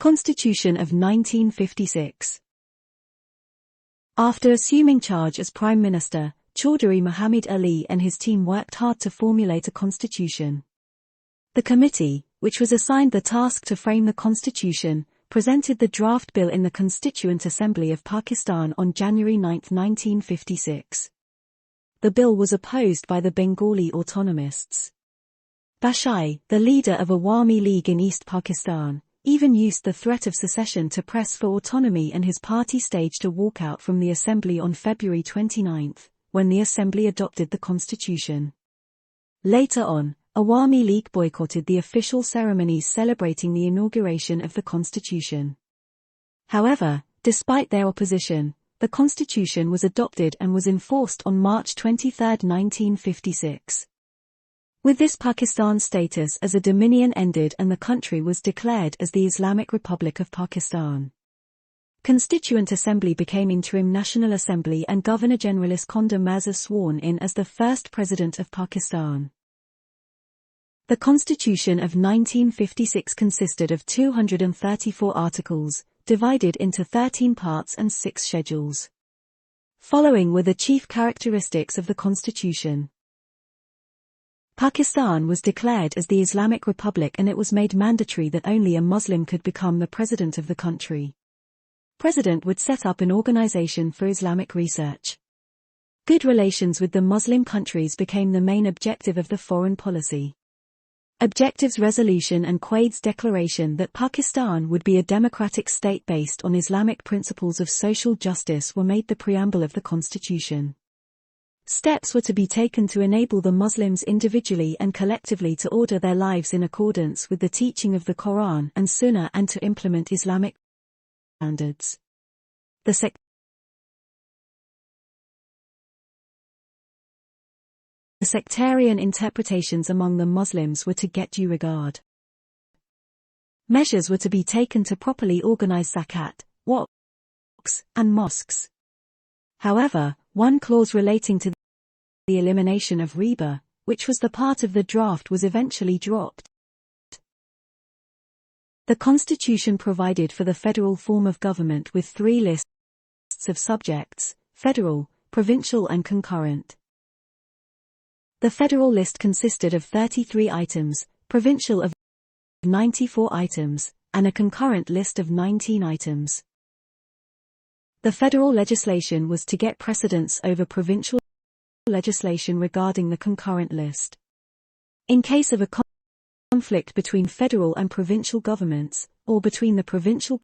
Constitution of 1956. After assuming charge as Prime Minister, Chaudhry Muhammad Ali and his team worked hard to formulate a constitution. The committee, which was assigned the task to frame the constitution, presented the draft bill in the Constituent Assembly of Pakistan on January 9, 1956. The bill was opposed by the Bengali autonomists. Bashai, the leader of Awami League in East Pakistan, even used the threat of secession to press for autonomy, and his party staged a walkout from the assembly on February 29, when the assembly adopted the constitution. Later on, Awami League boycotted the official ceremonies celebrating the inauguration of the constitution. However, despite their opposition, the constitution was adopted and was enforced on March 23, 1956. With this, Pakistan's status as a dominion ended and the country was declared as the Islamic Republic of Pakistan. Constituent Assembly became Interim National Assembly and Governor-General Iskandar Mirza sworn in as the first President of Pakistan. The Constitution of 1956 consisted of 234 articles, divided into 13 parts and 6 schedules. Following were the chief characteristics of the Constitution. Pakistan was declared as the Islamic Republic, and it was made mandatory that only a Muslim could become the president of the country. President would set up an organization for Islamic research. Good relations with the Muslim countries became the main objective of the foreign policy. Objectives Resolution and Quaid's declaration that Pakistan would be a democratic state based on Islamic principles of social justice were made the preamble of the constitution. Steps were to be taken to enable the Muslims individually and collectively to order their lives in accordance with the teaching of the Quran and Sunnah and to implement Islamic standards. The sectarian interpretations among the Muslims were to get due regard. Measures were to be taken to properly organize zakat, waqfs, and mosques. However, one clause relating to the elimination of riba, which was the part of the draft, was eventually dropped. The Constitution provided for the federal form of government with 3 lists of subjects: federal, provincial and concurrent. The federal list consisted of 33 items, provincial of 94 items, and a concurrent list of 19 items. The federal legislation was to get precedence over provincial legislation regarding the concurrent list. In case of a conflict between federal and provincial governments, or between the provincial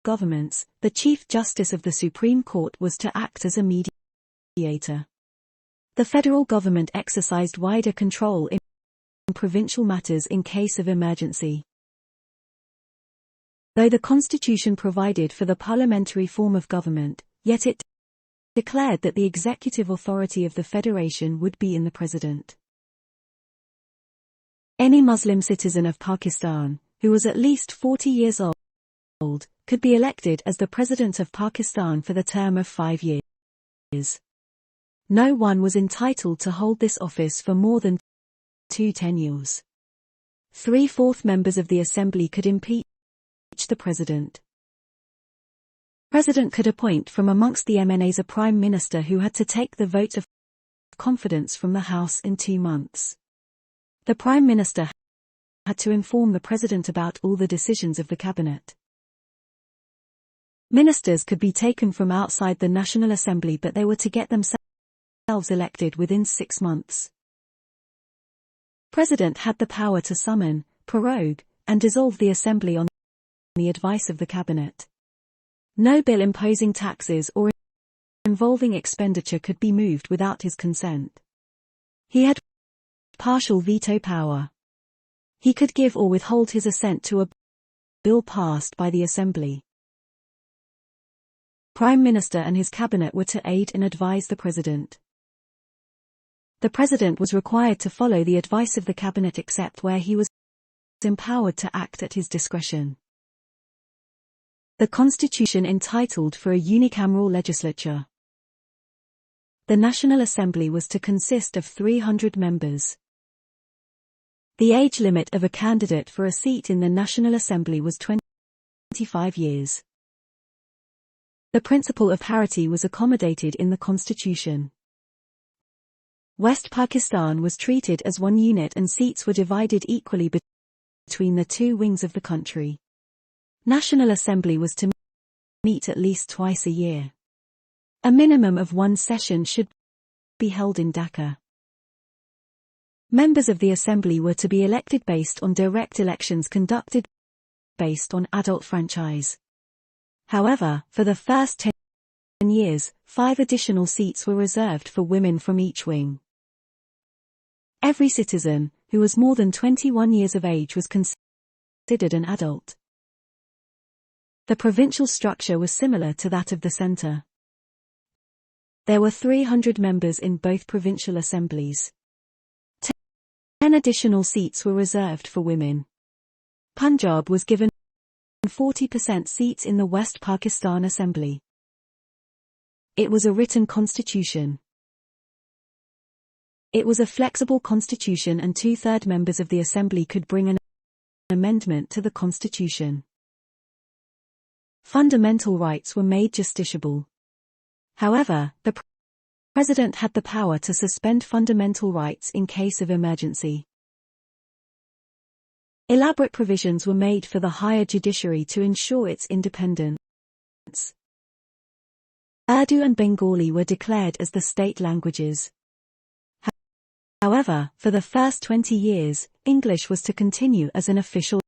governments, the Chief Justice of the Supreme Court was to act as a mediator. The federal government exercised wider control in provincial matters in case of emergency. Though the Constitution provided for the parliamentary form of government, yet it declared that the executive authority of the federation would be in the president. Any Muslim citizen of Pakistan, who was at least 40 years old, could be elected as the president of Pakistan for the term of 5 years. No one was entitled to hold this office for more than 2 tenures. 3/4 members of the assembly could impeach the president. President could appoint from amongst the MNAs a prime minister who had to take the vote of confidence from the House in 2 months. The prime minister had to inform the president about all the decisions of the cabinet. Ministers could be taken from outside the National Assembly, but they were to get themselves elected within 6 months. President had the power to summon, prorogue, and dissolve the assembly on the advice of the cabinet. No bill imposing taxes or involving expenditure could be moved without his consent. He had partial veto power. He could give or withhold his assent to a bill passed by the assembly. Prime Minister and his cabinet were to aid and advise the president. The president was required to follow the advice of the cabinet except where he was empowered to act at his discretion. The Constitution entitled for a unicameral legislature. The National Assembly was to consist of 300 members. The age limit of a candidate for a seat in the National Assembly was 25 years. The principle of parity was accommodated in the constitution. West Pakistan was treated as one unit and seats were divided equally between the two wings of the country. National Assembly was to meet at least twice a year. A minimum of one session should be held in Dhaka. Members of the Assembly were to be elected based on direct elections conducted based on adult franchise. However, for the first 10 years, 5 additional seats were reserved for women from each wing. Every citizen who was more than 21 years of age was considered an adult. The provincial structure was similar to that of the centre. There were 300 members in both provincial assemblies. 10 additional seats were reserved for women. Punjab was given 40% seats in the West Pakistan Assembly. It was a written constitution. It was a flexible constitution and 2/3 members of the Assembly could bring an amendment to the constitution. Fundamental rights were made justiciable. However, the President had the power to suspend fundamental rights in case of emergency. Elaborate provisions were made for the higher judiciary to ensure its independence. Urdu and Bengali were declared as the state languages. However, for the first 20 years, English was to continue as an official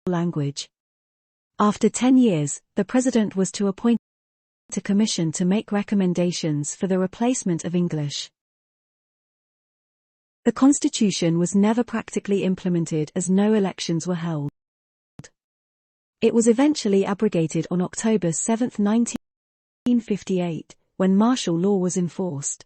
language. After 10 years, the President was to appoint a commission to make recommendations for the replacement of English. The constitution was never practically implemented as no elections were held. It was eventually abrogated on October 7, 1958, when martial law was enforced.